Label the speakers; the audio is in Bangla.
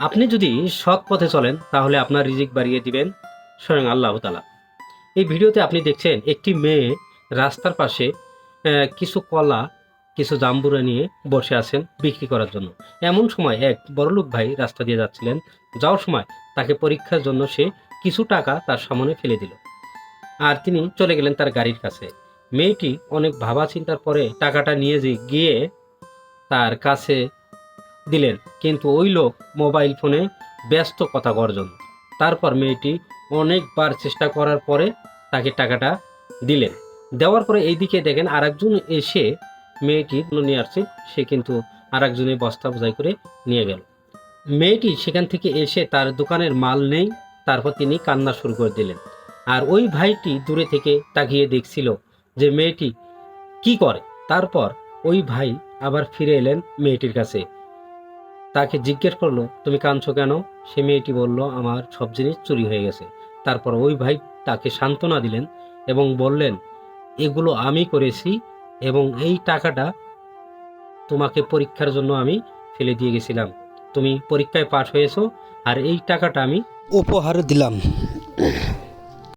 Speaker 1: আপনি যদি সৎ পথে চলেন তাহলে আপনার রিজিক বাড়িয়ে দিবেন স্বয়ং আল্লাহ তাআলা। এই ভিডিওতে আপনি দেখছেন একটি মেয়ে রাস্তার পাশে কিছু কলা, কিছু জাম্বুরা নিয়ে বসে আছেন বিক্রি করার জন্য। এমন সময় এক বড়লোক ভাই রাস্তা দিয়ে যাচ্ছিলেন। যাওয়ার সময় তাকে পরীক্ষার জন্য সে কিছু টাকা তার সামনে ফেলে দিল, আর তিনি চলে গেলেন তার গাড়ির কাছে। মেয়েটি অনেক ভাবা চিন্তার পরে টাকাটা নিয়ে গিয়ে তার কাছে দিলেন, কিন্তু ওই লোক মোবাইল ফোনে ব্যস্ত কথা গর্জন। তারপর মেয়েটি অনেকবার চেষ্টা করার পরে তাকে টাকাটা দিলেন। দেওয়ার পরে এইদিকে দেখেন আরেকজন এসে মেয়েটি নিয়ে আসছে, সে কিন্তু আরেকজনের বস্তা বোঝাই করে নিয়ে গেল। মেয়েটি সেখান থেকে এসে তার দোকানের মাল নেই, তারপর তিনি কান্না শুরু করে দিলেন। আর ওই ভাইটি দূরে থেকে তাকিয়ে দেখছিল যে মেয়েটি কি করে। তারপর ওই ভাই আবার ফিরে এলেন মেয়েটির কাছে, তাকে জিজ্ঞেস করলো, তুমি কাঁদছো কেন? সে মেয়েটি বলল, আমার সব জিনিস চুরি হয়ে গেছে। তারপর ওই ভাই তাকে সান্ত্বনা দিলেন এবং বললেন, এগুলো আমি করেছি এবং এই টাকাটা তোমাকে পরীক্ষার জন্য আমি ফেলে দিয়ে গেছিলাম। তুমি পরীক্ষায় পাশ হয়েছো আর এই টাকাটা আমি উপহার দিলাম।